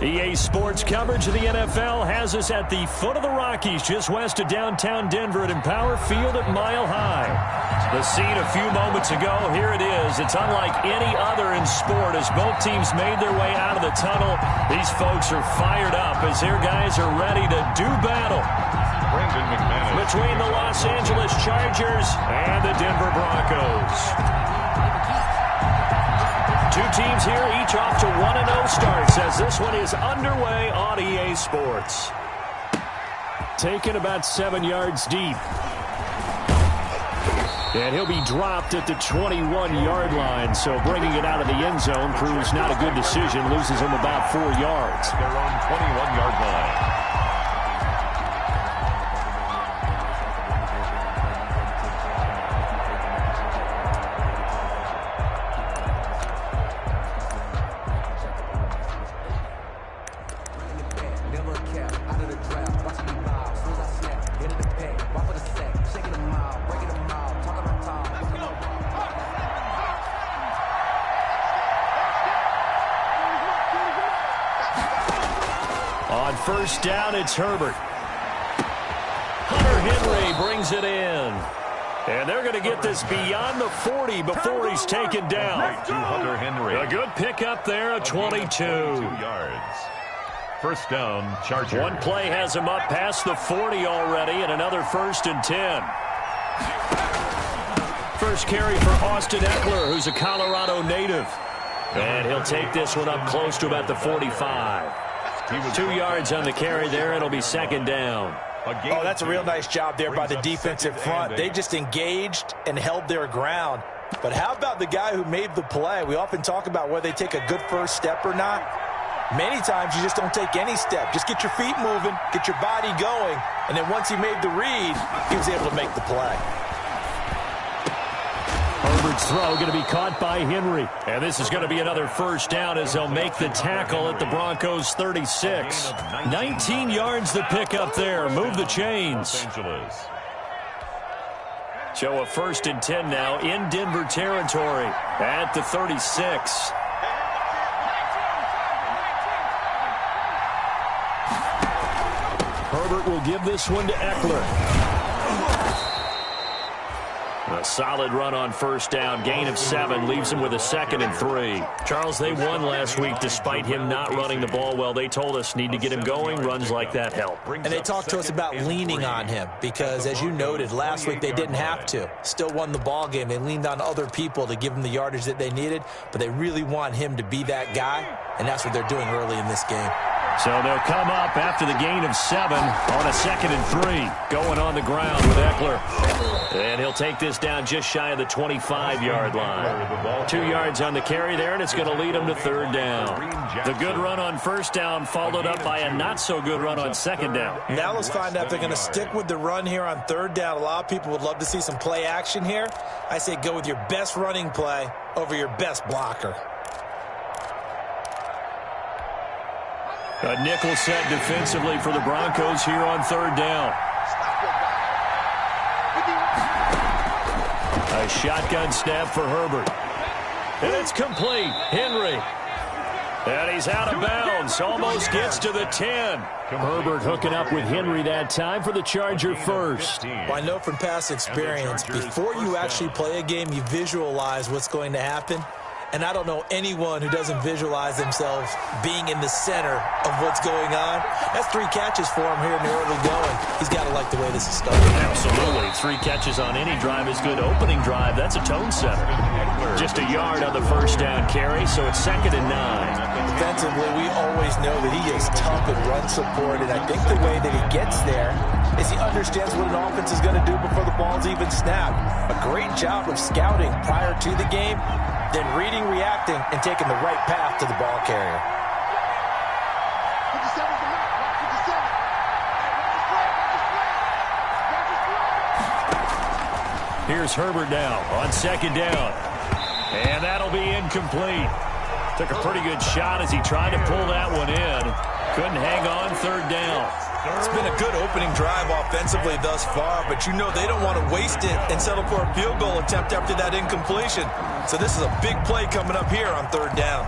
EA Sports coverage of the NFL has us at the foot of the Rockies, just west of downtown Denver at Empower Field at Mile High. The scene a few moments ago, here it is. It's unlike any other in sport as both teams made their way out of the tunnel. These folks are fired up as their guys are ready to do battle between the Los Angeles Chargers and the Denver Broncos. Two teams here, each off to 1-0 starts as this one is underway on EA Sports. Taken about 7 yards deep. And he'll be dropped at the 21-yard line, so bringing it out of the end zone proves not a good decision, loses him about 4 yards. Their own 21-yard line. First down, it's Herbert. Hunter Henry brings it in. And they're going to get this beyond the 40 before he's taken down. To Hunter Henry. A good pickup there, a 22. 2 yards. First down, Chargers. One play has him up past the 40 already, and another 1st and 10. First carry for Austin Eckler, who's a Colorado native. And he'll take this one up close to about the 45. 2 yards on the carry there. It'll be second down. Oh, that's a real nice job there by the defensive front. They just engaged and held their ground. But how about the guy who made the play? We often talk about whether they take a good first step or not. Many times you just don't take any step. Just get your feet moving, get your body going, and then once he made the read, he was able to make the play. Herbert's throw going to be caught by Henry. And this is going to be another first down as they'll make the tackle at the Broncos' 36. 19 yards the pick up there. Move the chains. So a 1st and 10 now in Denver territory at the 36. Herbert will give this one to Eckler. A solid run on first down. Gain of 7 leaves him with a 2nd and 3. Charles, they won last week despite him not running the ball well. They told us need to get him going. Runs like that help. And they talked to us about leaning on him because, as you noted, last week they didn't have to. Still won the ball game. They leaned on other people to give them the yardage that they needed, but they really want him to be that guy, and that's what they're doing early in this game. So they'll come up after the gain of 7 on a 2nd and 3. Going on the ground with Eckler. And he'll take this down just shy of the 25-yard line. 2 yards on the carry there, and it's going to lead him to 3rd down. The good run on first down followed up by a not-so-good run on 2nd down. Now let's find out if they're going to stick with the run here on 3rd down. A lot of people would love to see some play action here. I say go with your best running play over your best blocker. A nickel set defensively for the Broncos here on 3rd down. A shotgun snap for Herbert. And it's complete. Henry. And he's out of bounds. Almost gets to the 10. Herbert hooking up with Henry that time for the Charger first. Well, I know from past experience, before you actually play a game, you visualize what's going to happen. And I don't know anyone who doesn't visualize themselves being in the center of what's going on. That's 3 catches for him here in the early going. He's got to like the way this is starting. Absolutely. 3 catches on any drive is good. Opening drive, that's a tone setter. Just a yard on the first down carry, so it's 2nd and 9. Defensively, we always know that he is tough and run support, and I think the way that he gets there is he understands what an offense is going to do before the ball's even snapped. A great job of scouting prior to the game, then reading, reacting, and taking the right path to the ball carrier. Here's Herbert now on 2nd down. And that'll be incomplete. Took a pretty good shot as he tried to pull that one in. Couldn't hang on 3rd down. It's been a good opening drive offensively thus far, but you know they don't want to waste it and settle for a field goal attempt after that incompletion. So this is a big play coming up here on third down.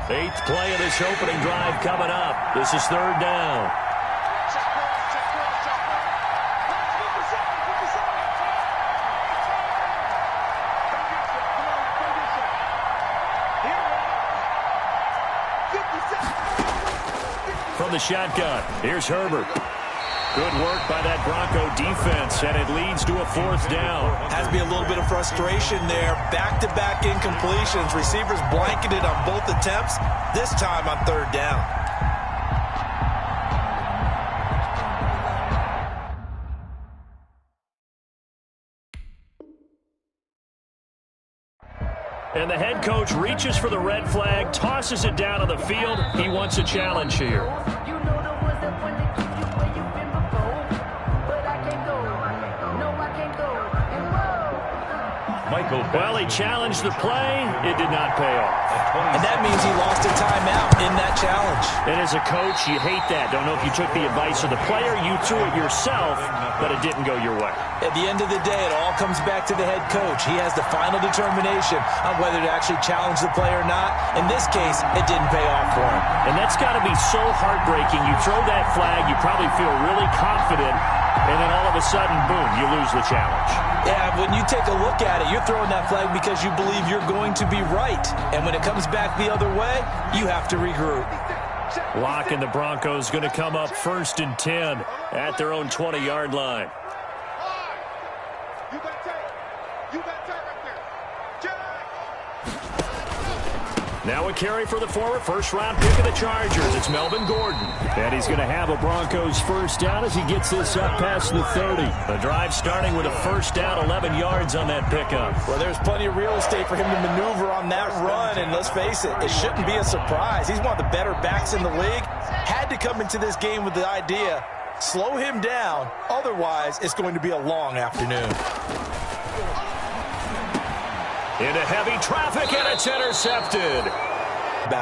8th play of this opening drive coming up. This is third down. From the shotgun, here's Herbert. Good work by that Bronco defense, and it leads to a 4th down. Has to be a little bit of frustration there. Back-to-back incompletions. Receivers blanketed on both attempts, this time on third down. And the head coach reaches for the red flag, tosses it down on the field. He wants a challenge here. Well, he challenged the play. It did not pay off. And that means he lost a timeout in that challenge. And as a coach, you hate that. Don't know if you took the advice of the player. You threw it yourself, but it didn't go your way. At the end of the day, it all comes back to the head coach. He has the final determination on whether to actually challenge the play or not. In this case, it didn't pay off for him. And that's got to be so heartbreaking. You throw that flag, you probably feel really confident, and then all of a sudden, boom, you lose the challenge. Yeah, when you take a look at it, you're throwing that flag because you believe you're going to be right. And when it comes back the other way, you have to regroup. Locke and the Broncos going to come up 1st and 10 at their own 20-yard line. Now a carry for the former first-round pick of the Chargers. It's Melvin Gordon. And he's going to have a Broncos 1st down as he gets this up past the 30. The drive starting with a 1st down, 11 yards on that pickup. Well, there's plenty of real estate for him to maneuver on that run. And let's face it, it shouldn't be a surprise. He's one of the better backs in the league. Had to come into this game with the idea, slow him down. Otherwise, it's going to be a long afternoon. Into heavy traffic, and it's intercepted.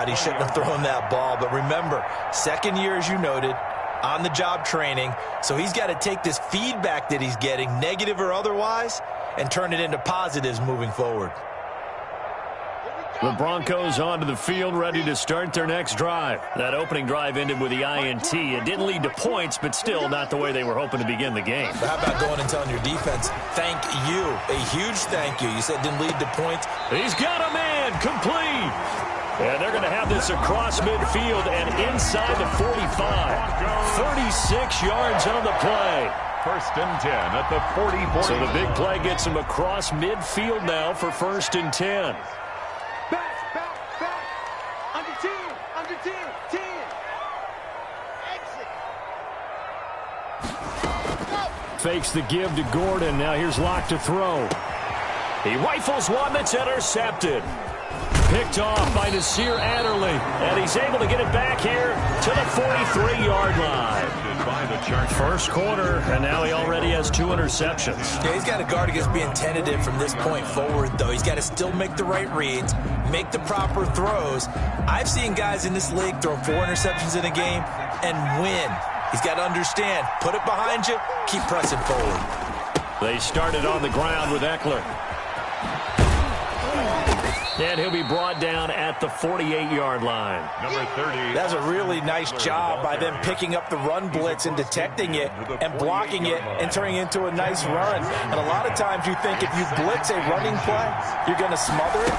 He shouldn't have thrown that ball, but remember, second year, as you noted, on-the-job training, so he's got to take this feedback that he's getting, negative or otherwise, and turn it into positives moving forward. The Broncos onto the field, ready to start their next drive. That opening drive ended with the INT. It didn't lead to points, but still not the way they were hoping to begin the game. But how about going and telling your defense, thank you, a huge thank you. You said it didn't lead to points. He's got a man, complete. And they're going to have this across midfield and inside the 45. 36 yards on the play. 1st and 10 at the 40. So the big play gets him across midfield now for 1st and 10. Fakes the give to Gordon. Now here's Locke to throw. He rifles one that's intercepted. Picked off by Nasir Adderley. And he's able to get it back here to the 43-yard line. 1st quarter, and now he already has 2 interceptions. Yeah, he's got to guard against being tentative from this point forward, though. He's got to still make the right reads, make the proper throws. I've seen guys in this league throw 4 interceptions in a game and win. He's got to understand, put it behind you, keep pressing forward. They started on the ground with Eckler. And he'll be brought down at the 48-yard line. Number 30. That's a really nice job by them picking up the run blitz and detecting it and blocking it and turning it into a nice run. And a lot of times you think if you blitz a running play, you're going to smother it.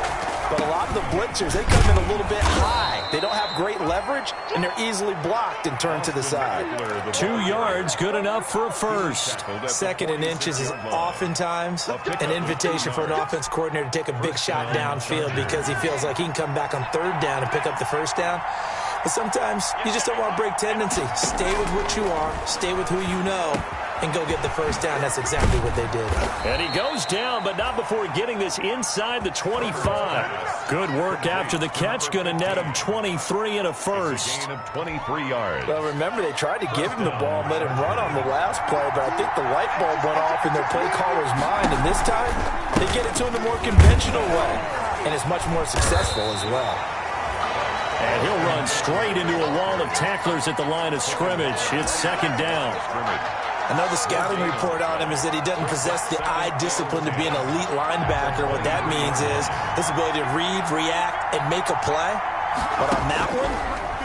But a lot of the blitzers, they come in a little bit high. They don't have great leverage, and they're easily blocked and turned to the side. 2 yards, good enough for a 1st. 2nd and inches is oftentimes an invitation for an offense coordinator to take a big shot downfield because he feels like he can come back on 3rd down and pick up the 1st down. But sometimes you just don't want to break tendency. Stay with what you are, stay with who you know, and go get the 1st down. That's exactly what they did. And he goes down, but not before getting this inside the 25. Good work after the catch. Going to net him 23 and a 1st. Gain of 23 yards. Well, remember, they tried to give him the ball and let him run on the last play, but I think the light bulb went off in their play caller's mind, and this time they get it to him the more conventional way, and it's much more successful as well. And he'll run runs straight into a wall of tacklers at the line of scrimmage. It's second down. Another scouting report on him is that he doesn't possess the eye discipline to be an elite linebacker. What that means is his ability to read, react, and make a play. But on that one,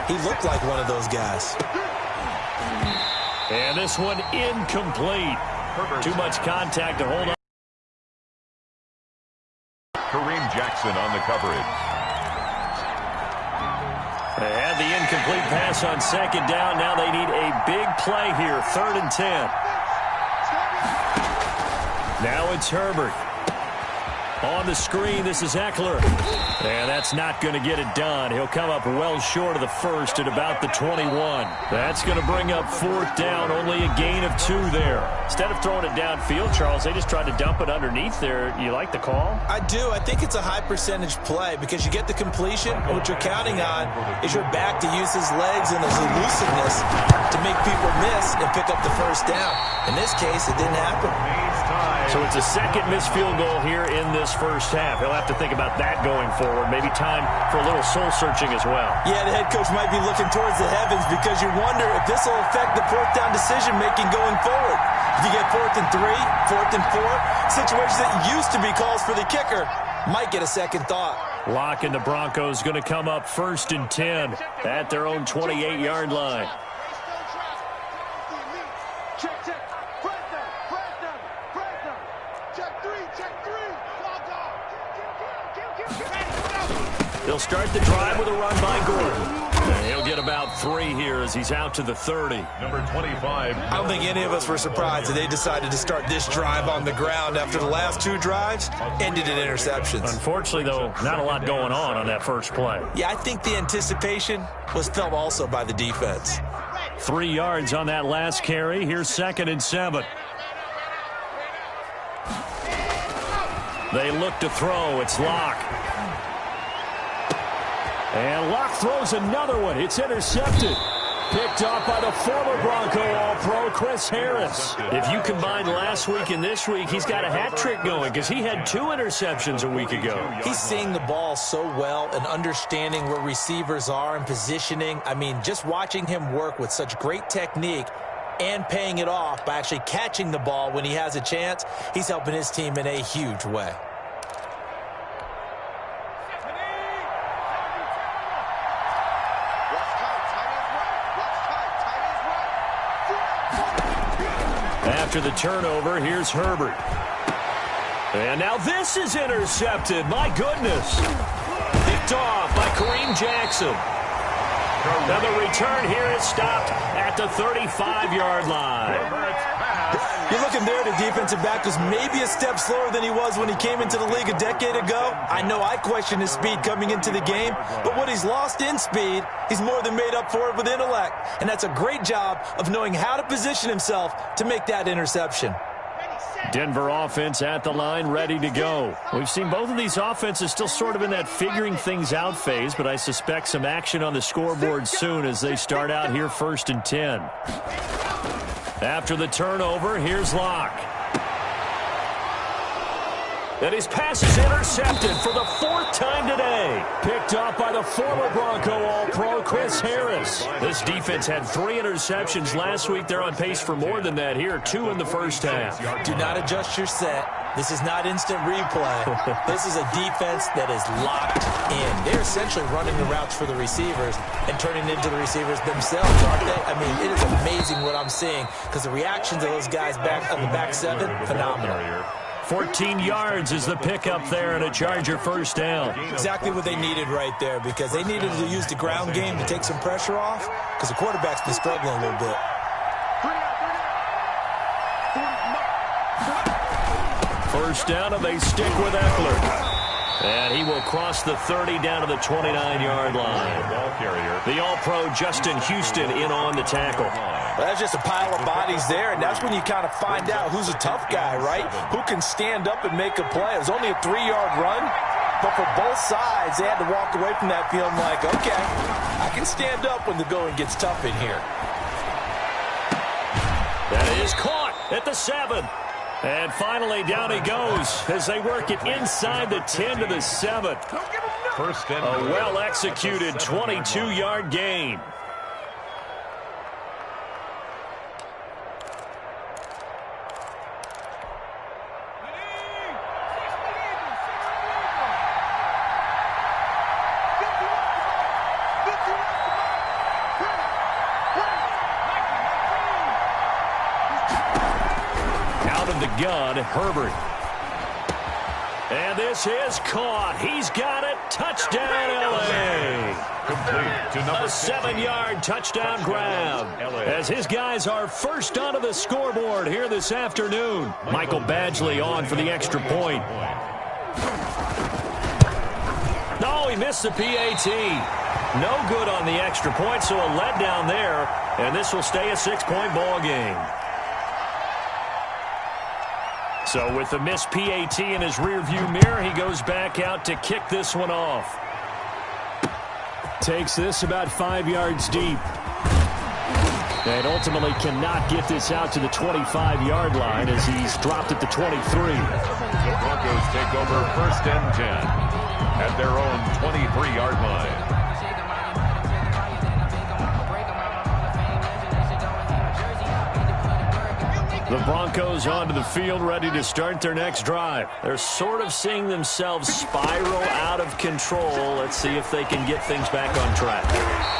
he looked like one of those guys. And this one incomplete. Too much contact to hold on. Kareem Jackson on the coverage. They had the incomplete pass on second down. Now they need a big play here. 3rd and 10. Now it's Herbert. On the screen, this is Eckler. And that's not going to get it done. He'll come up well short of the first at about the 21. That's going to bring up 4th down. Only a gain of 2 there. Instead of throwing it downfield, Charles, they just tried to dump it underneath there. You like the call? I do. I think it's a high percentage play because you get the completion. And what you're counting on is your back to use his legs and his elusiveness to make people miss and pick up the first down. In this case, it didn't happen. So it's a second missed field goal here in this first half. He'll have to think about that going forward. Maybe time for a little soul-searching as well. Yeah, the head coach might be looking towards the heavens because you wonder if this will affect the 4th down decision-making going forward. If you get 4th and 3, 4th and 4, situations that used to be calls for the kicker might get a second thought. Locke and the Broncos going to come up 1st and 10 at their own 28-yard line. They'll start the drive with a run by Gordon. And he'll get about 3 here as he's out to the 30. Number 25. I don't think any of us were surprised that they decided to start this drive on the ground after the last 2 drives ended in interceptions. Unfortunately, though, not a lot going on that first play. Yeah, I think the anticipation was felt also by the defense. 3 yards on that last carry. Here's 2nd and 7. They look to throw. It's Locke. And Locke throws another one. It's intercepted. Picked off by the former Bronco All-Pro, Chris Harris. If you combine last week and this week, he's got a hat trick going because he had 2 interceptions a week ago. He's seeing the ball so well and understanding where receivers are and positioning. I mean, just watching him work with such great technique and paying it off by actually catching the ball when he has a chance, he's helping his team in a huge way. After the turnover, here's Herbert. And now this is intercepted. My goodness. Picked off by Kareem Jackson. Now the return here is stopped at the 35-yard line. You're looking there, the defensive back was maybe a step slower than he was when he came into the league a decade ago. I know I questioned his speed coming into the game, but what he's lost in speed, he's more than made up for it with intellect. And that's a great job of knowing how to position himself to make that interception. Denver offense at the line, ready to go. We've seen both of these offenses still sort of in that figuring things out phase, but I suspect some action on the scoreboard soon as they start out here 1st and 10. After the turnover, here's Locke. And his pass is intercepted for the 4th time today. Picked off by the former Bronco All-Pro, Chris Harris. This defense had 3 interceptions last week. They're on pace for more than that here, 2 in the first half. Do not adjust your set. This is not instant replay. This is a defense that is locked in. They're essentially running the routes for the receivers and turning into the receivers themselves, aren't they? I mean, it is amazing what I'm seeing because the reactions of those guys back on the back 7, phenomenal. 14 yards is the pickup there and a Charger first down. Exactly what they needed right there because they needed to use the ground game to take some pressure off because the quarterback's been struggling a little bit. First down, and they stick with Eckler. And he will cross the 30 down to the 29-yard line. The All-Pro Justin Houston in on the tackle. Well, that's just a pile of bodies there, and that's when you kind of find out who's a tough guy, right? Who can stand up and make a play. It was only a 3-yard run, but for both sides, they had to walk away from that feeling like, okay, I can stand up when the going gets tough in here. That is caught at the 7. And finally, down he goes as they work it inside the 10 to the 7. First and a well-executed 22-yard gain. Out of the gun, Herbert. And this is caught. He's got it. Touchdown, L.A. complete to number A 7-yard touchdown grab. As his guys are first onto the scoreboard here this afternoon. Michael Badgley on for the extra point. No, he missed the PAT. No good on the extra point, so a letdown there. And this will stay a 6-point ball game. So with the missed PAT in his rearview mirror, he goes back out to kick this one off. Takes this about 5 yards deep. And ultimately cannot get this out to the 25-yard line as he's dropped at the 23. The Broncos take over first and 10 at their own 23-yard line. The Broncos onto the field, ready to start their next drive. They're sort of seeing themselves spiral out of control. Let's see if they can get things back on track.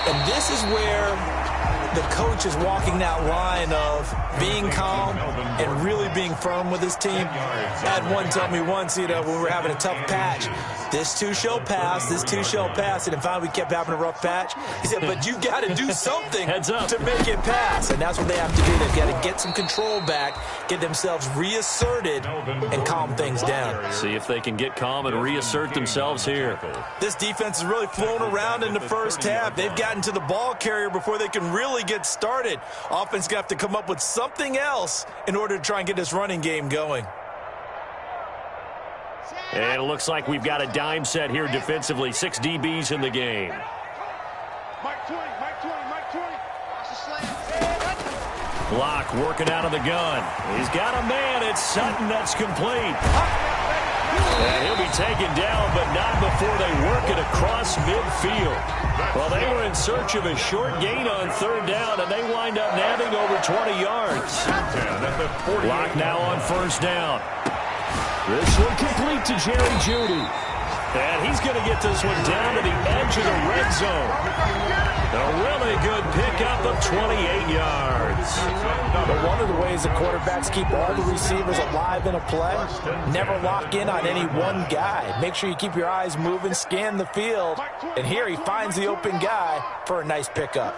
And this is where the coach is walking that line of being calm and really being firm with his team. I had one tell me once, when we were having a tough patch, this too shall pass, this too shall pass. And finally we kept having a rough patch. He said, but you got to do something to make it pass. And that's what they have to do. They've got to get some control back, get themselves reasserted, and calm things down. See if they can get calm and reassert themselves here. This defense is really flown around in the first half. They've gotten to the ball carrier before they can really get started. Offense got to come up with something else in order to try and get this running game going. And it looks like we've got a dime set here defensively. 6 DBs in the game. Block working out of the gun. He's got a man. It's Sutton. That's complete. And he'll be taken down, but not before they work it across midfield. Well, they were in search of a short gain on third down, and they wind up nabbing over 20 yards. Block now on first down. This one complete to Jerry Jeudy. And he's going to get this one down to the edge of the red zone. A really good pickup of 28 yards. But one of the ways the quarterbacks keep all the receivers alive in a play, never lock in on any one guy. Make sure you keep your eyes moving, scan the field. And here he finds the open guy for a nice pickup.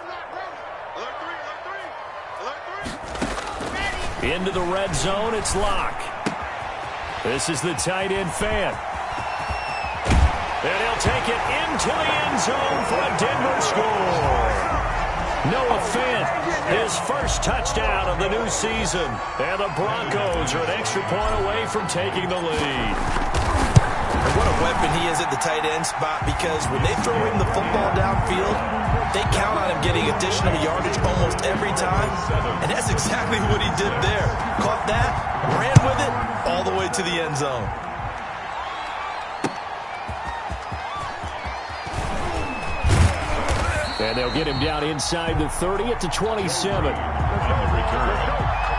Into the red zone, it's Locke. This is the tight end fan. And he'll take it into the end zone for a Denver score. Noah Fant, his first touchdown of the new season. And the Broncos are an extra point away from taking the lead. And what a weapon he is at the tight end spot, because when they throw him the football downfield, they count on him getting additional yardage almost every time. And that's exactly what he did there. Caught that, ran with it, all the way to the end zone. And they'll get him down inside the 30 at the 27. On the return,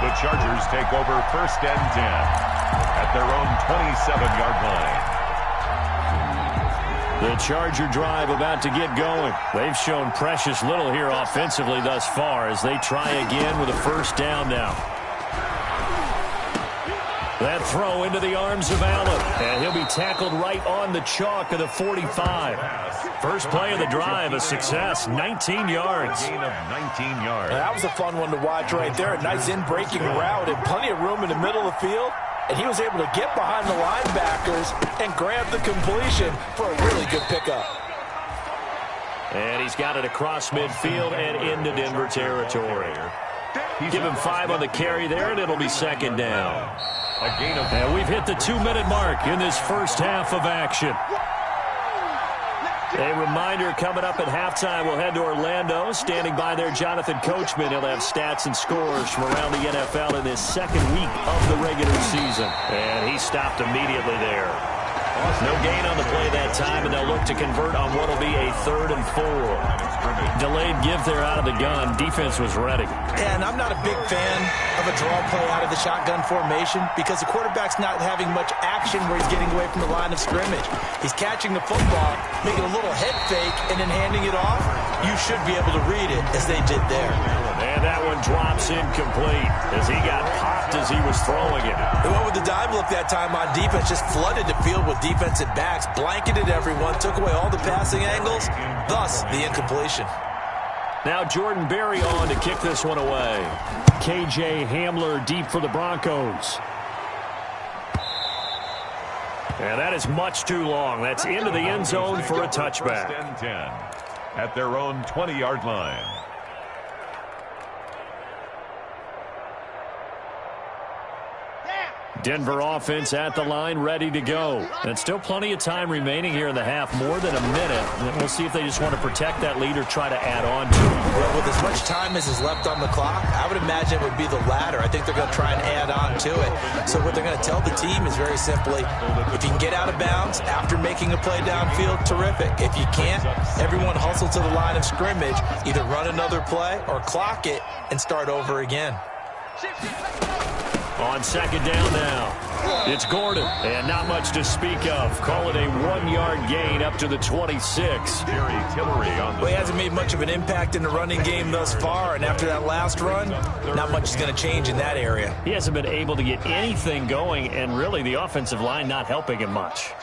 the Chargers take over first and 10 at their own 27-yard line. The Charger drive about to get going. They've shown precious little here offensively thus far as they try again with a first down now. That throw into the arms of Allen. And he'll be tackled right on the chalk of the 45. First play of the drive, a success, 19 yards. Gain of 19 yards. That was a fun one to watch right there. A nice in-breaking route and plenty of room in the middle of the field. And he was able to get behind the linebackers and grab the completion for a really good pickup. And he's got it across midfield and into Denver territory. Give him 5 on the carry there, and it'll be second down. And we've hit the 2-minute mark in this first half of action. A reminder, coming up at halftime, we'll head to Orlando. Standing by there, Jonathan Coachman. He'll have stats and scores from around the NFL in this second week of the regular season. And he stopped immediately there. No gain on the play that time, and they'll look to convert on what will be a 3rd and 4. Delayed give there out of the gun. Defense was ready. Yeah, and I'm not a big fan of a draw play out of the shotgun formation because the quarterback's not having much action where he's getting away from the line of scrimmage. He's catching the football, making a little head fake, and then handing it off. You should be able to read it as they did there. And that one drops incomplete as he got popped as he was throwing it. They went with the dime look that time on defense, just flooded the field with defensive backs, blanketed everyone, took away all the passing angles, thus the incompletion. Now Jordan Berry on to kick this one away. KJ Hamler deep for the Broncos. And that is much too long. That's into the end zone for a touchback. 1st and 10 at their own 20-yard line. Denver offense at the line, ready to go. And still plenty of time remaining here in the half, more than a minute. And we'll see if they just want to protect that lead or try to add on to it. Well, with as much time as is left on the clock, I would imagine it would be the latter. I think they're going to try and add on to it. So what they're going to tell the team is very simply, if you can get out of bounds after making a play downfield, terrific. If you can't, everyone hustle to the line of scrimmage, either run another play or clock it and start over again. On 2nd down now, it's Gordon, and not much to speak of. Call it a 1-yard gain up to the 26. Jerry Tillery on the Well, he hasn't made much of an impact in the running game thus far, and after that last run, not much is going to change in that area. He hasn't been able to get anything going, and really the offensive line not helping him much.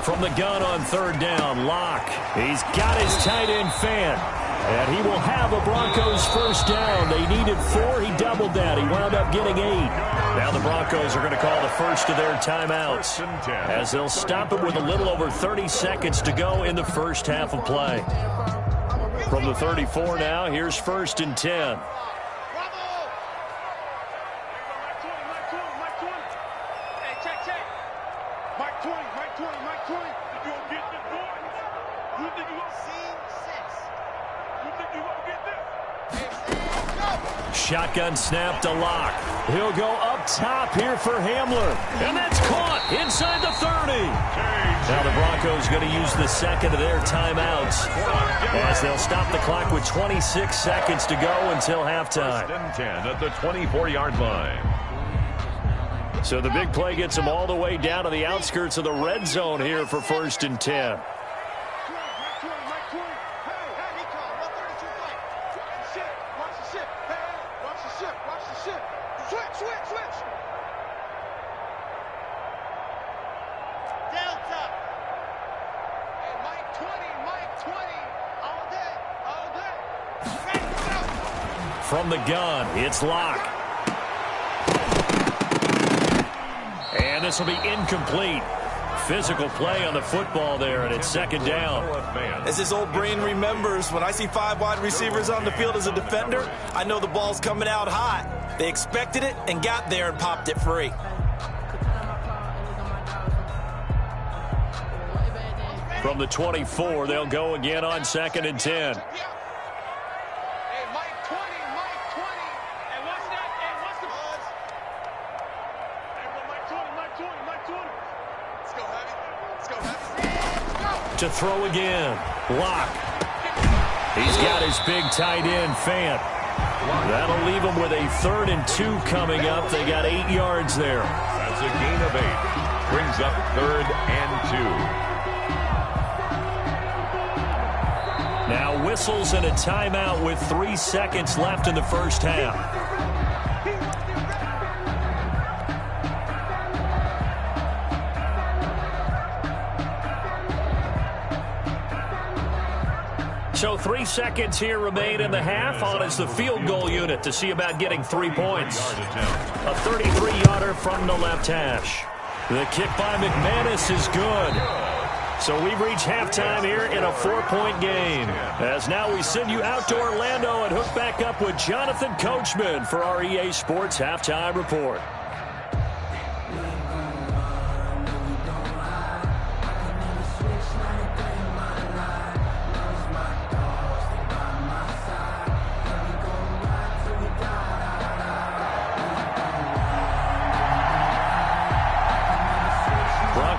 From the gun on 3rd down, Locke. He's got his tight end Fan. And he will have a Broncos 1st down. They needed 4. He doubled that. He wound up getting 8. Now the Broncos are going to call the first of their timeouts as they'll stop it with a little over 30 seconds to go in the first half of play. From the 34 now, here's 1st and 10. Shotgun snap to Locke. He'll go up top here for Hamler. And that's caught inside the 30. Now the Broncos going to use the second of their timeouts as they'll stop the clock with 26 seconds to go until halftime. 1st and 10 at the 24-yard line. So the big play gets them all the way down to the outskirts of the red zone here for 1st and 10. From the gun, it's Locke. And this will be incomplete. Physical play on the football there, and it's 2nd down. As his old brain remembers, when I see 5 wide receivers on the field as a defender, I know the ball's coming out hot. They expected it and got there and popped it free. From the 24, they'll go again on 2nd and 10. To throw again, Locke. He's got his big tight end, Fant. That'll leave him with a 3rd and 2 coming up. They got 8 yards there. That's a gain of 8. Brings up 3rd and 2. Now whistles and a timeout with 3 seconds left in the first half. So 3 seconds here remain in the half. On is the field goal unit to see about getting 3 points. A 33-yarder from the left hash. The kick by McManus is good. So we've reached halftime here in a 4-point game. As now we send you out to Orlando and hook back up with Jonathan Coachman for our EA Sports Halftime Report.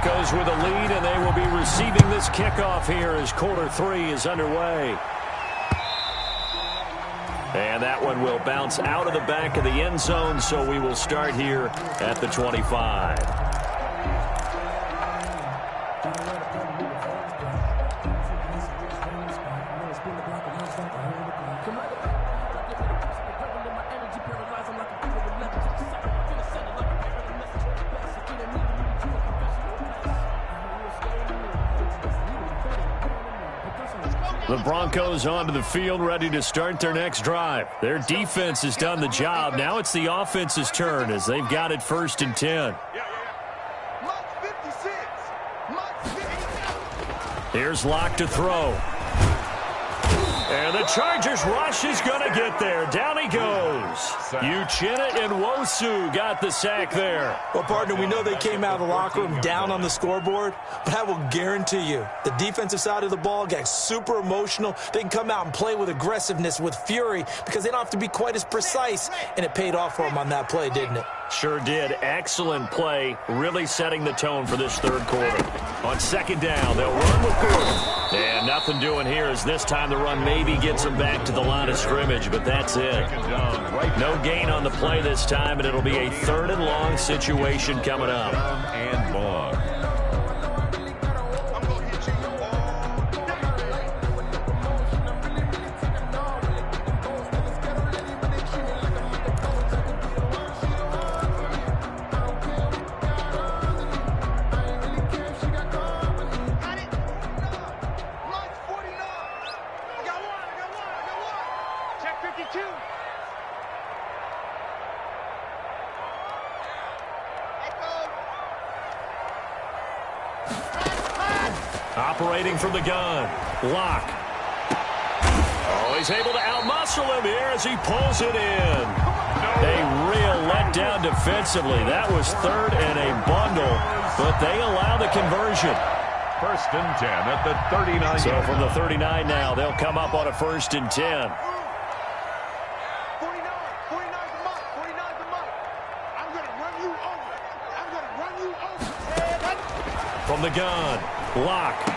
Broncos with a lead, and they will be receiving this kickoff here as quarter 3 is underway. And that one will bounce out of the back of the end zone, so we will start here at the 25. The Broncos onto the field, ready to start their next drive. Their defense has done the job. Now it's the offense's turn as they've got it 1st and 10. Here's Locke to throw. And the Chargers rush is going to get there. Down he goes. Uchenna and Nwosu got the sack there. Well, partner, we know they came out of the locker room down on the scoreboard, but I will guarantee you the defensive side of the ball got super emotional. They can come out and play with aggressiveness, with fury, because they don't have to be quite as precise, and it paid off for them on that play, didn't it? Sure did. Excellent play, really setting the tone for this 3rd quarter. On 2nd down, they'll run with Gordon. And nothing doing here as this time the run maybe gets them back to the line of scrimmage, but that's it. No gain on the play this time, and it'll be a 3rd and long situation coming up. And long. Operating from the gun, Locke. Oh, he's able to outmuscle him here as he pulls it in. A real letdown defensively. That was 3rd and a bundle, but they allow the conversion. 1st and 10 at the 39. So from the 39 now, they'll come up on a 1st and 10. From the gun, Locke.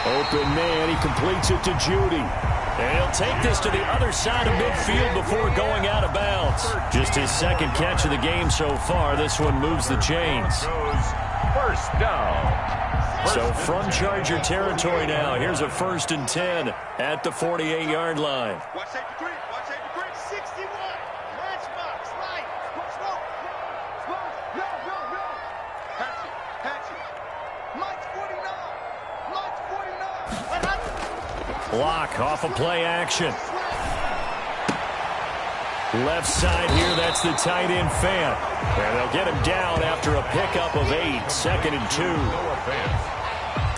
Open man, he completes it to Judy. And he'll take this to the other side of midfield before going out of bounds. Just his 2nd catch of the game so far. This one moves the chains. 1st down. So from Charger territory now, here's a 1st and 10 at the 48-yard line. Watch that degree. Watch that degree. 61. Matchbox. Right. Slow. No. Patch it. Mike's 49. Locke off of play action. Left side here, that's the tight end Fant. And they'll get him down after a pickup of 8, 2nd and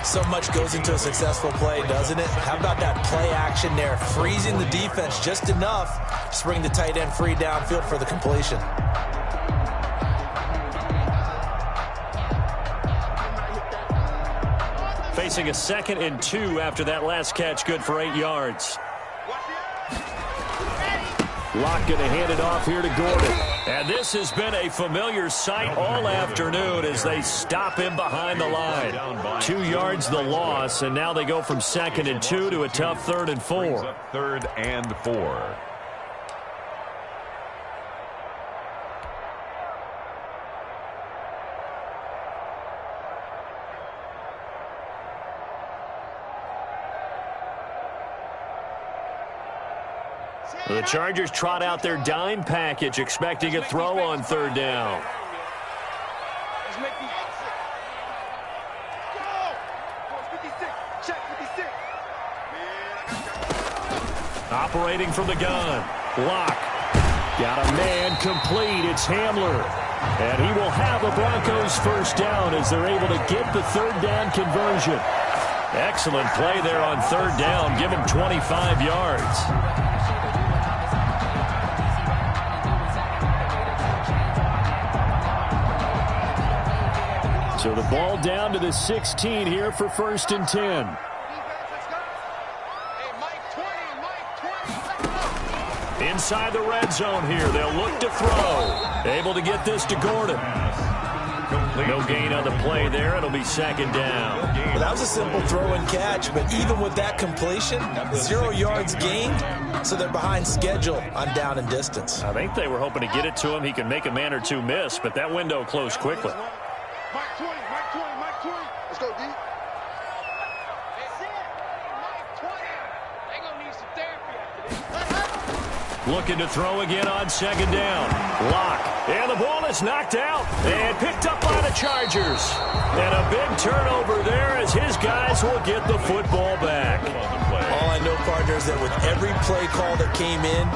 2. So much goes into a successful play, doesn't it? How about that play action there? Freezing the defense just enough to bring the tight end free downfield for the completion. Facing a 2nd and 2 after that last catch, good for 8 yards. Locke going to hand it off here to Gordon. And this has been a familiar sight all afternoon as they stop him behind the line. 2 yards the loss, and now they go from 2nd and 2 to a tough 3rd and 4. 3rd and 4. The Chargers trot out their dime package, expecting a throw on 3rd down. Let's make the exit. Go! 56. Check 56. Operating from the gun. Locke. Got a man complete. It's Hamler. And he will have a Broncos 1st down as they're able to get the 3rd down conversion. Excellent play there on 3rd down. Give him 25 yards. So the ball down to the 16 here for 1st and 10. Inside the red zone here. They'll look to throw. Able to get this to Gordon. No gain on the play there. It'll be second down. Well, that was a simple throw and catch, but even with that completion, 0 yards gained, so they're behind schedule on down and distance. I think they were hoping to get it to him. He can make a man or two miss, but that window closed quickly. Mike 20, Mike 20, Mike 20. Let's go, D. That's it. Mike 20. They gonna need some therapy after this. Looking to throw again on second down. Lock. And the ball is knocked out and picked up by the Chargers. And a big turnover there as his guys will get the football back. All I know, partner, is that with every play call that came in,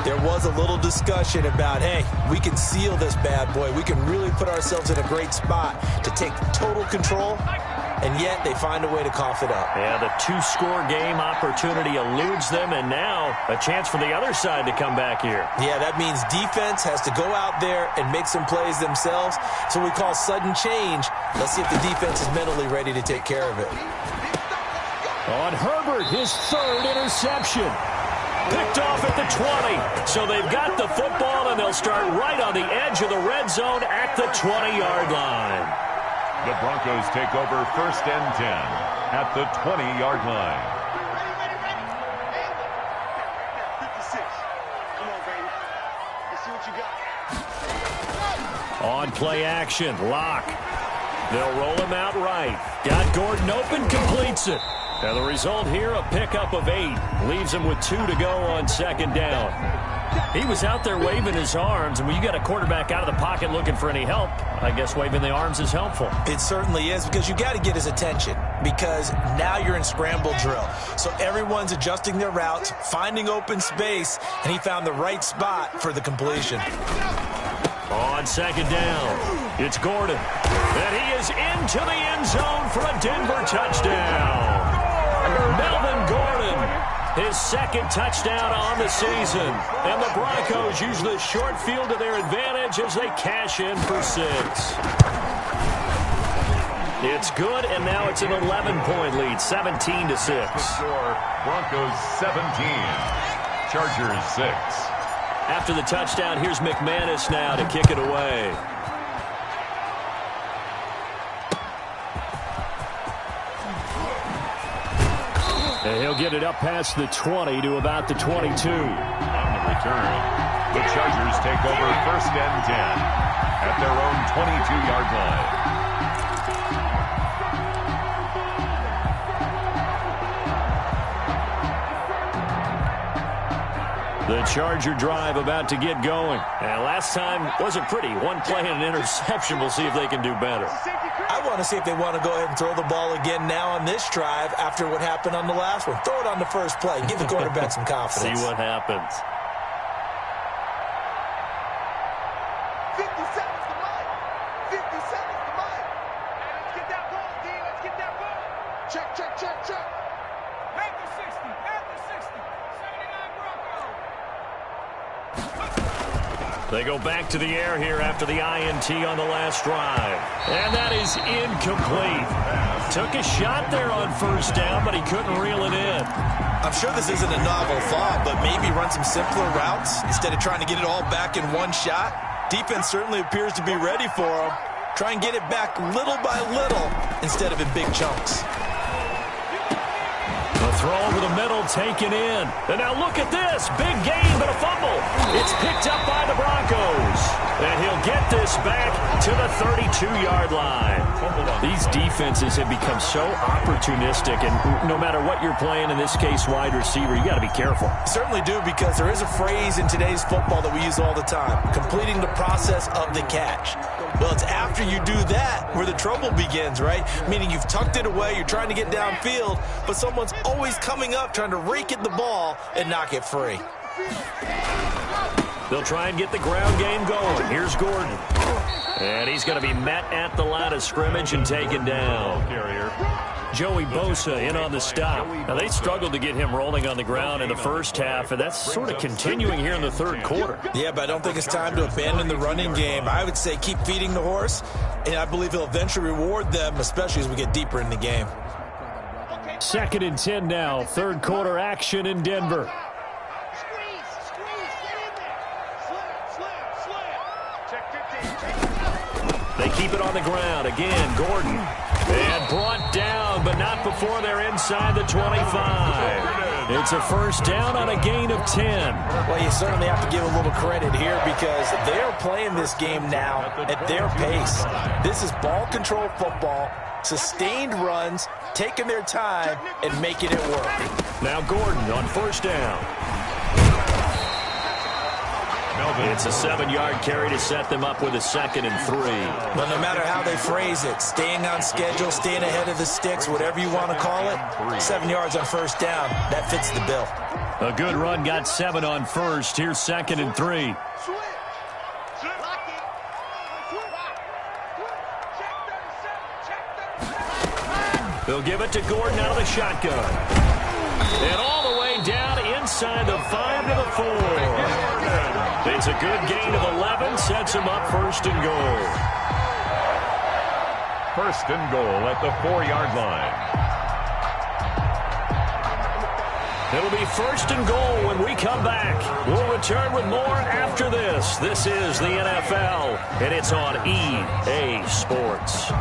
there was a little discussion about, hey, we can seal this bad boy. We can really put ourselves in a great spot to take total control, and yet they find a way to cough it up. Yeah, the two-score game opportunity eludes them, and now a chance for the other side to come back here. Yeah, that means defense has to go out there and make some plays themselves. So we call sudden change. Let's see if the defense is mentally ready to take care of it. On Herbert, his third interception. Picked off at the 20. So they've got the football, and they'll start right on the edge of the red zone at the 20-yard line. The Broncos take over 1st and 10 at the 20-yard line. Ready. 56. Come on, baby. Let's see what you got. On play action, Lock. They'll roll him out right. Got Gordon open, completes it. And the result here, a pickup of 8. Leaves him with 2 to go on second down. He was out there waving his arms, and when you got a quarterback out of the pocket looking for any help, I guess waving the arms is helpful. It certainly is, because you got to get his attention, because now you're in scramble drill. So everyone's adjusting their routes, finding open space, and he found the right spot for the completion. On second down, it's Gordon. And he is into the end zone for a Denver touchdown. Melvin Gordon, his second touchdown on the season. And the Broncos use the short field to their advantage as they cash in for 6. It's good, and now it's an 11-point lead, 17-6. Score, Broncos 17, Chargers 6. After the touchdown, here's McManus now to kick it away. And he'll get it up past the 20 to about the 22. On the return, the Chargers take over 1st and 10 at their own 22-yard line. The Charger drive about to get going. And last time wasn't pretty. One play and an interception. We'll see if they can do better. I want to see if they want to go ahead and throw the ball again now on this drive after what happened on the last one. Throw it on the first play. Give the quarterback some confidence. See what happens. 50 seconds to Mike. 50 seconds to Mike. Hey, let's get that ball, D. Let's get that ball. Check, check, check, check. At the 60. At the 60. 79 Broncos. They go back to the air here after the INT on the last drive. And that is incomplete. Took a shot there on first down, but he couldn't reel it in. I'm sure this isn't a novel thought, but maybe run some simpler routes instead of trying to get it all back in one shot. Defense certainly appears to be ready for him. Try and get it back little by little instead of in big chunks. The throw over the middle taken in. And now look at this. Big gain, but a fumble. It's picked up by the Broncos. And he'll get this back to the 32-yard line. These defenses have become so opportunistic, and no matter what you're playing, in this case wide receiver, you got to be careful. Certainly do, because there is a phrase in today's football that we use all the time, completing the process of the catch. Well, it's after you do that where the trouble begins, right? Meaning you've tucked it away, you're trying to get downfield, but someone's always coming up trying to rake at the ball and knock it free. They'll try and get the ground game going. Here's Gordon. And he's going to be met at the line of scrimmage and taken down. Joey Bosa in on the stop. Now, they struggled to get him rolling on the ground in the first half, and that's sort of continuing here in the third quarter. Yeah, but I don't think it's time to abandon the running game. I would say keep feeding the horse, and I believe he'll eventually reward them, especially as we get deeper in the game. 2nd and 10 now. Third quarter action in Denver. Squeeze, get in there. Slam. Check 15. They keep it on the ground. Again, Gordon. And brought down, but not before they're inside the 25. It's a first down on a gain of 10. Well, you certainly have to give a little credit here because they're playing this game now at their pace. This is ball control football, sustained runs, taking their time, and making it work. Now Gordon on first down. It's a 7-yard carry to set them up with a 2nd and 3. But no matter how they phrase it, staying on schedule, staying ahead of the sticks, whatever you want to call it, 7 yards on first down, that fits the bill. A good run got 7 on first. Here's 2nd and 3. They'll give it to Gordon out of the shotgun. And all the way down inside the 5 to the 4. It's a good gain of 11, sets him up 1st and goal. 1st and goal at the 4-yard line. It'll be 1st and goal when we come back. We'll return with more after this. This is the NFL, and it's on EA Sports.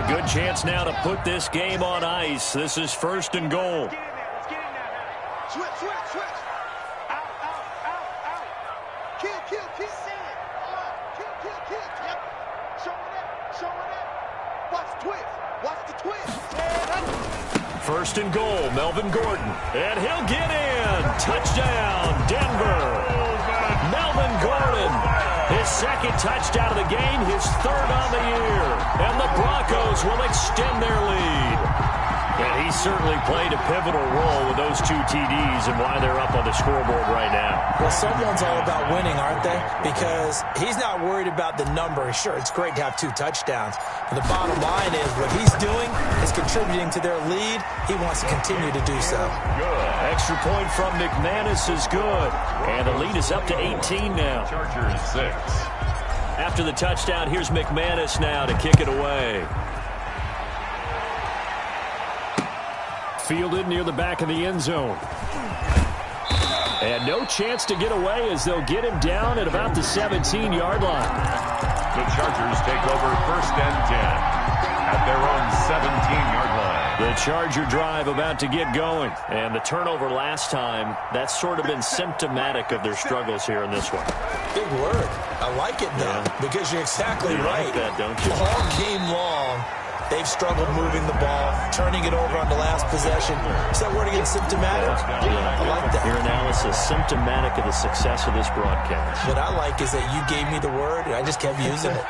Good chance now to put this game on ice. This is 1st and goal. Let's get in there now. Switch. Out. Kill. See it. Kill. Yep. Showing it. Watch the twist. 1st and goal, Melvin Gordon. And he'll get in. Touchdown, Denver. Melvin Gordon. His 2nd touchdown of the game, his 3rd on the year. And the Broncos will extend their lead. And he certainly played a pivotal role with those 2 TDs and why they're up on the scoreboard right now. Well, someone's all about winning, aren't they? Because he's not worried about the number. Sure, it's great to have 2 touchdowns. But the bottom line is what he's doing is contributing to their lead. He wants to continue to do so. Good. Extra point from McManus is good. And the lead is up to 18 now. Chargers 6. After the touchdown, here's McManus now to kick it away. Fielded near the back of the end zone. And no chance to get away as they'll get him down at about the 17-yard line. The Chargers take over 1st and 10 at their own 17-yard line. The Charger drive about to get going. And the turnover last time, that's sort of been symptomatic of their struggles here in this one. Big word. I like it, though, because you're exactly right. You like that, don't you? All game long, they've struggled moving the ball, turning it over on the last possession. Is that word again, symptomatic? I like that. Your analysis, symptomatic of the success of this broadcast. What I like is that you gave me the word, and I just kept using it.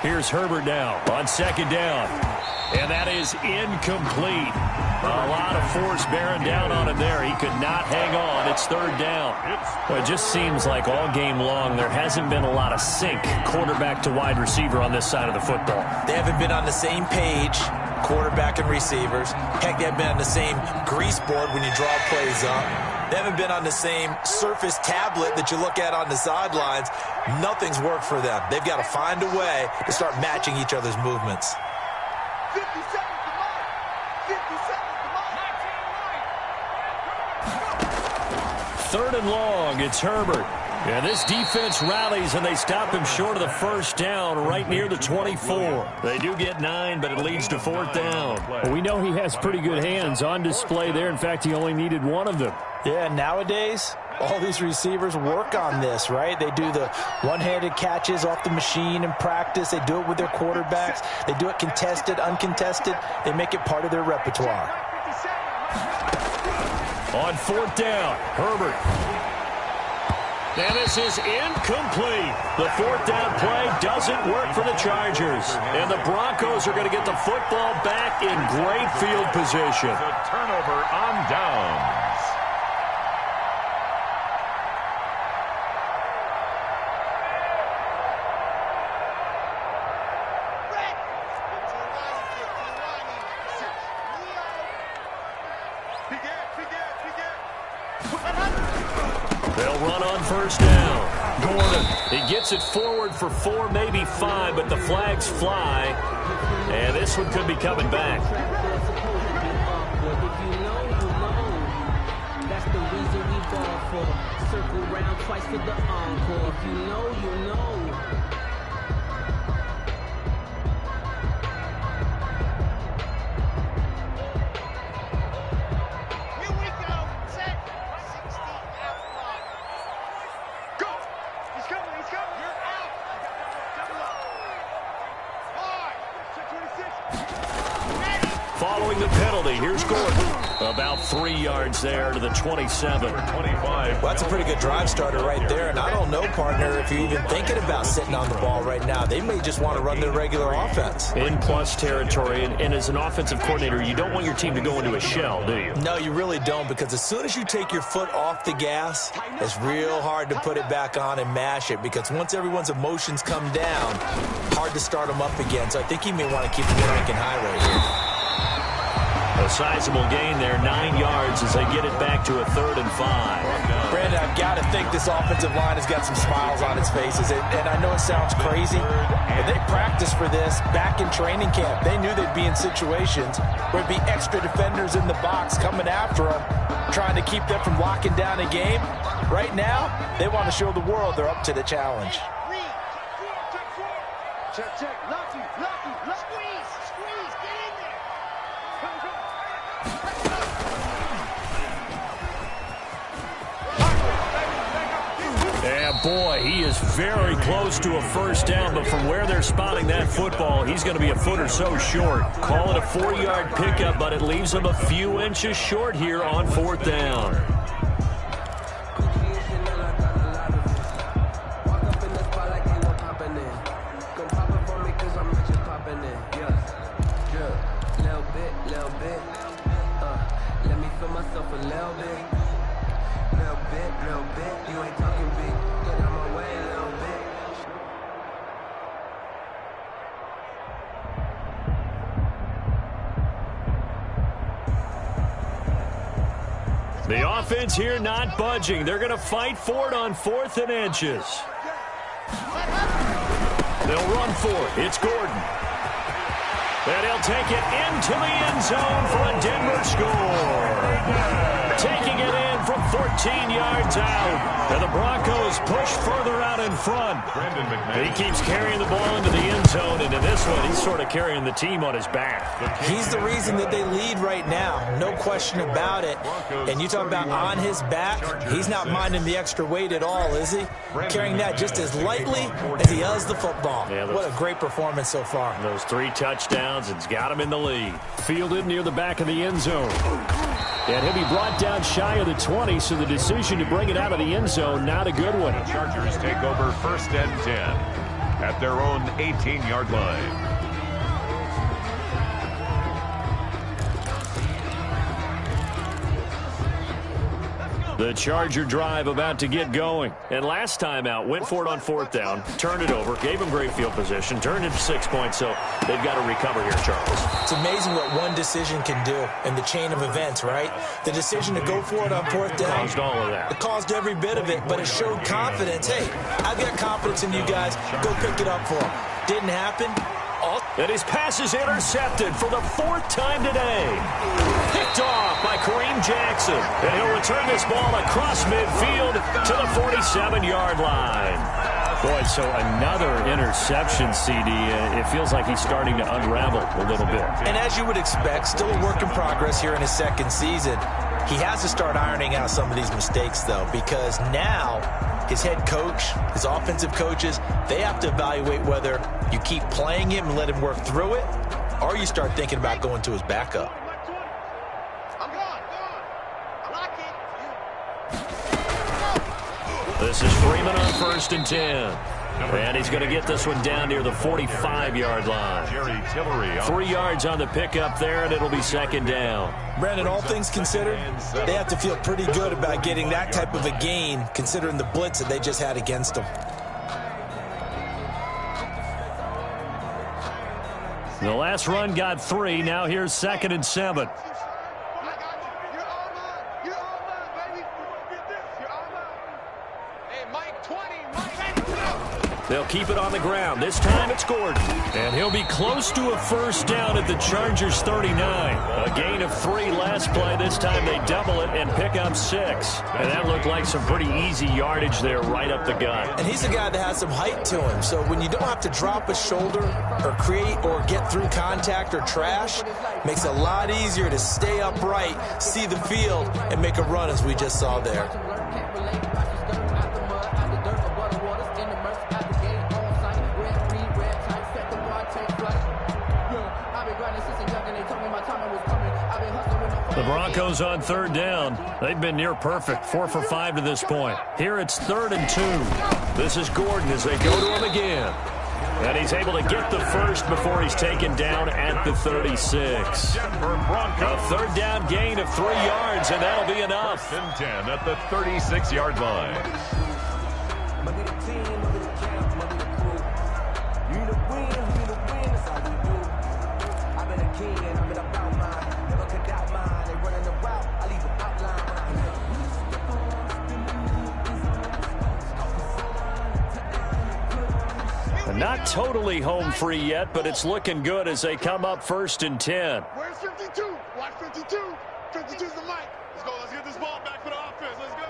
Here's Herbert now on 2nd down. And that is incomplete. A lot of force bearing down on him there. He could not hang on. It's 3rd down. Well, it just seems like all game long there hasn't been a lot of sync quarterback to wide receiver on this side of the football. They haven't been on the same page, quarterback and receivers. Heck, they haven't been on the same grease board when you draw plays up. They haven't been on the same surface tablet that you look at on the sidelines. Nothing's worked for them. They've got to find a way to start matching each other's movements. 50 seconds to mark. 50 seconds to mark. 3rd and long, it's Herbert. And this defense rallies, and they stop him short of the 1st down right near the 24. They do get 9, but it leads to 4th down. Well, we know he has pretty good hands on display there. In fact, he only needed 1 of them. Yeah, nowadays, all these receivers work on this, right? They do the one-handed catches off the machine in practice. They do it with their quarterbacks. They do it contested, uncontested. They make it part of their repertoire. On 4th down, Herbert. And this is incomplete. The 4th down play doesn't work for the Chargers. And the Broncos are going to get the football back in great field position. The turnover on downs. They'll run on first down. Gordon, he gets it forward for 4, maybe 5, but the flags fly. And this one could be coming back. That's the reason we ball for. Circle round twice for the encore. If you know, you know. Following the penalty, here's Gordon. About 3 yards there to the 27. 25. Well, that's a pretty good drive starter right there. And I don't know, partner, if you're even thinking about sitting on the ball right now. They may just want to run their regular offense. In plus territory, and as an offensive coordinator, you don't want your team to go into a shell, do you? No, you really don't, because as soon as you take your foot off the gas, it's real hard to put it back on and mash it, because once everyone's emotions come down, hard to start them up again. So I think he may want to keep them ranking high right here. A sizable gain there, 9 yards as they get it back to a 3rd and 5. Brandon, I've got to think this offensive line has got some smiles on its faces. And I know it sounds crazy, but they practiced for this back in training camp. They knew they'd be in situations where there'd be extra defenders in the box coming after them, trying to keep them from locking down a game. Right now, they want to show the world they're up to the challenge. Check, check. Lucky. Squeeze, get in there. Go. Yeah, boy, he is very close to a first down, but from where they're spotting that football, he's going to be a foot or so short. Call it a 4-yard pickup, but it leaves him a few inches short here on 4th down. The offense here not budging. They're going to fight for it on 4th and inches. They'll run for it. It's Gordon. And he'll take it into the end zone for a Denver score. Taking it in from 14 yards out. And the Broncos push further out in front. He keeps carrying the ball into the end zone, and in this one, he's sort of carrying the team on his back. He's the reason that they lead right now. No question about it. And you talk about on his back, he's not minding the extra weight at all, is he? Carrying that just as lightly as he does the football. Yeah, what a great performance so far. Those 3 touchdowns, it's got him in the lead. Fielded near the back of the end zone. And he'll be brought down shy of the 20, so the decision to bring it out of the end zone, not a good one. The Chargers take over 1st and 10 at their own 18-yard line. The Charger drive about to get going. And last time out, went for it on 4th down, turned it over, gave him great field position, turned it to 6 points, so they've got to recover here, Charles. It's amazing what one decision can do in the chain of events, right? The decision to go for it on 4th down. Caused all of that. It caused every bit of it, but it showed confidence. Hey, I've got confidence in you guys. Go pick it up for them. Didn't happen. And his pass is intercepted for the 4th time today. Picked off by Kareem Jackson. And he'll return this ball across midfield to the 47-yard line. Boy, so another interception, CD. It feels like he's starting to unravel a little bit. And as you would expect, still a work in progress here in his 2nd season. He has to start ironing out some of these mistakes, though, because now his head coach, his offensive coaches, they have to evaluate whether you keep playing him and let him work through it, or you start thinking about going to his backup. This is Freeman on 1st and 10. And he's going to get this one down near the 45-yard line. 3 yards on the pickup there, and it'll be 2nd down. Brandon, all things considered, they have to feel pretty good about getting that type of a gain, considering the blitz that they just had against them. The last run got 3. Now here's 2nd and 7. They'll keep it on the ground. This time it's Gordon. And he'll be close to a first down at the Chargers' 39. A gain of 3 last play. This time they double it and pick up 6. And that looked like some pretty easy yardage there right up the gut. And he's a guy that has some height to him. So when you don't have to drop a shoulder or create or get through contact or trash, makes it a lot easier to stay upright, see the field, and make a run as we just saw there. The Broncos on third down. They've been near perfect, 4 for 5 to this point. Here it's 3rd and 2. This is Gordon as they go to him again. And he's able to get the first before he's taken down at the 36. A third down gain of 3 yards, and that'll be enough. 1st and 10 at the 36-yard line. Not totally home free yet, but it's looking good as they come up 1st and 10. Where's 52? Watch 52. 52's the mic. Let's go. Let's get this ball back for the offense. Let's go.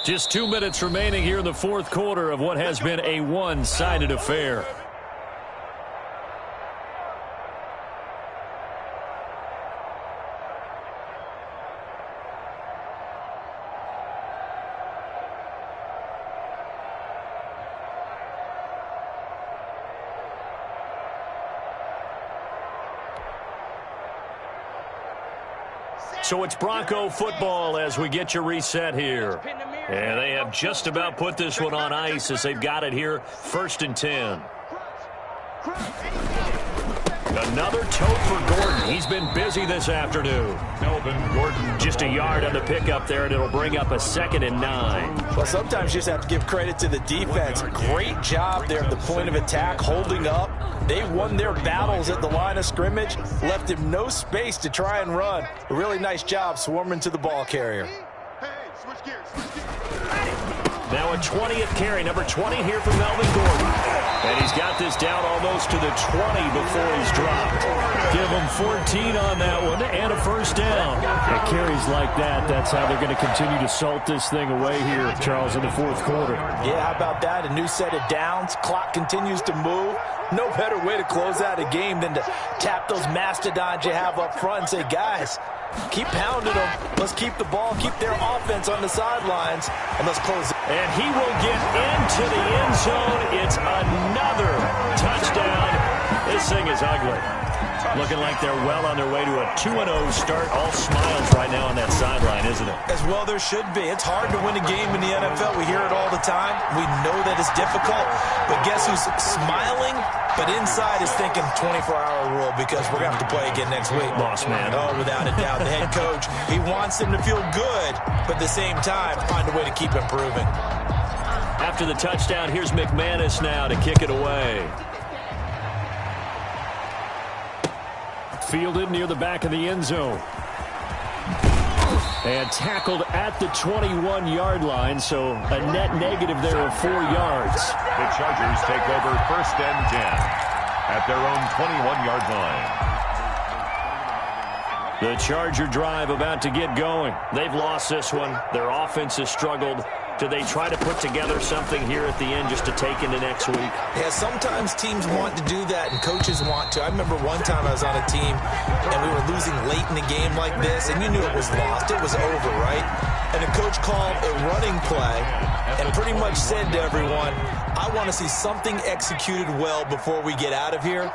Just 2 minutes remaining here in the 4th quarter of what has been a one-sided affair. So it's Bronco football as we get you reset here. And they have just about put this one on ice as they've got it here, 1st and 10. Another tote for Gordon. He's been busy this afternoon. Melvin Gordon. Just a yard on the pickup there, and it'll bring up a 2nd and 9. Well, sometimes you just have to give credit to the defense. Great job there at the point of attack, holding up. They won their battles at the line of scrimmage, left him no space to try and run. A really nice job swarming to the ball carrier. Hey, switch gears. Now a 20th carry, number 20 here for Melvin Gordon. And he's got this down almost to the 20 before he's dropped. Give him 14 on that one and a first down. At carries like that, that's how they're going to continue to salt this thing away here, Charles, in the 4th quarter. Yeah, how about that? A new set of downs. Clock continues to move. No better way to close out a game than to tap those mastodons you have up front and say, guys, keep pounding them. Let's keep the ball, keep their offense on the sidelines, and let's close it. And he will get into the end zone. It's another touchdown. This thing is ugly. Looking like they're well on their way to a 2-0 start. All smiles right now on that sideline, isn't it? As well there should be. It's hard to win a game in the NFL. We hear it all the time. We know that it's difficult. But guess who's smiling? But inside is thinking 24-hour rule because we're going to have to play again next week. Boss man. Oh, without a doubt. The head coach, he wants them to feel good, but at the same time, find a way to keep improving. After the touchdown, here's McManus now to kick it away. Fielded near the back of the end zone. And tackled at the 21-yard line, so a net negative there of 4 yards. The Chargers take over 1st and 10 at their own 21-yard line. The Charger drive about to get going. They've lost this one. Their offense has struggled. Do they try to put together something here at the end just to take into next week? Yeah, sometimes teams want to do that and coaches want to. I remember one time I was on a team and we were losing late in the game like this, and you knew it was lost. It was over, right? And the coach called a running play and pretty much said to everyone, I want to see something executed well before we get out of here.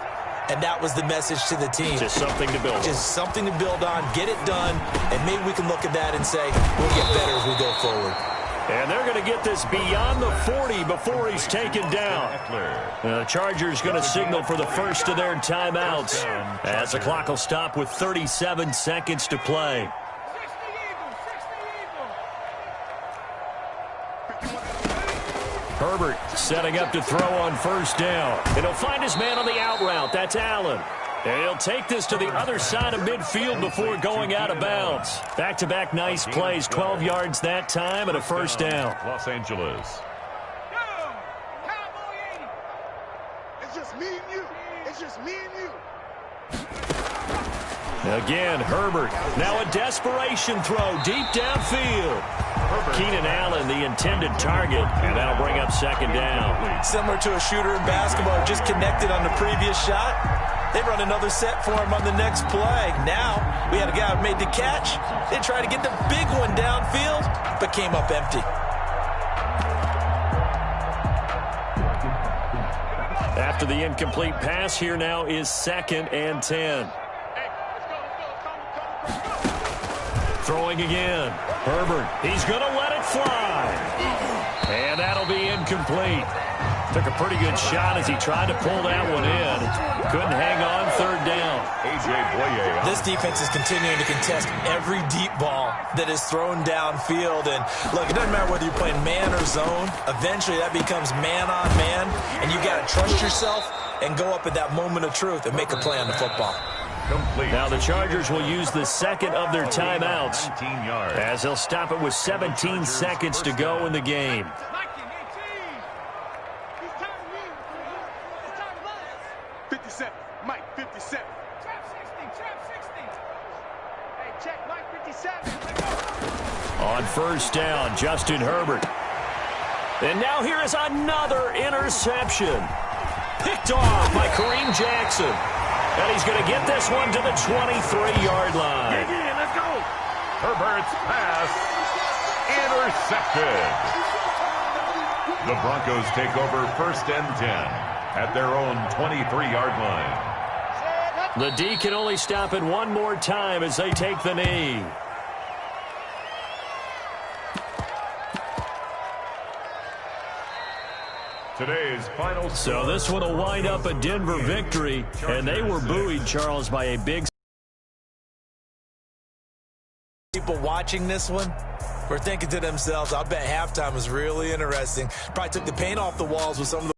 And that was the message to the team. Just something to build on. Just something to build on, get it done, and maybe we can look at that and say, we'll get better as we go forward. And they're going to get this beyond the 40 before he's taken down. The Chargers going to signal for the first of their timeouts as the clock will stop with 37 seconds to play. Herbert setting up to throw on first down. And he'll find his man on the out route. That's Allen. He'll take this to the other side of midfield before going out of bounds. Back-to-back nice plays, 12 yards that time and a first down. Los Angeles. It's just me and you. It's just me and you. Again, Herbert. Now a desperation throw deep downfield. Keenan Allen, the intended target, and that'll bring up second down. Similar to a shooter in basketball, just connected on the previous shot. They run another set for him on the next play. Now, we had a guy who made the catch. They tried to get the big one downfield, but came up empty. After the incomplete pass, here now is 2nd and 10. Throwing again. Herbert, he's going to let it fly. And that'll be incomplete. Took a pretty good shot as he tried to pull that one in. Couldn't hang on, third down. This defense is continuing to contest every deep ball that is thrown downfield. And look, it doesn't matter whether you're playing man or zone. Eventually that becomes man on man. And you got to trust yourself and go up at that moment of truth and make a play on the football. Complete. Now the Chargers will use the second of their timeouts as they'll stop it with 17 seconds to go in the game. 57. Mike, 57. Trap 60. Hey, check Mike, 57. On first down, Justin Herbert. And now here is another interception. Picked off by Kareem Jackson. And he's going to get this one to the 23-yard line. Let's go. Herbert's pass intercepted. The Broncos take over 1st and 10 at their own 23-yard line. The D can only stop it one more time as they take the knee. Today's final score. So this one will wind up a Denver victory, and they were buoyed, Charles, by a big... People watching this one were thinking to themselves, I bet halftime was really interesting. Probably took the paint off the walls with some of the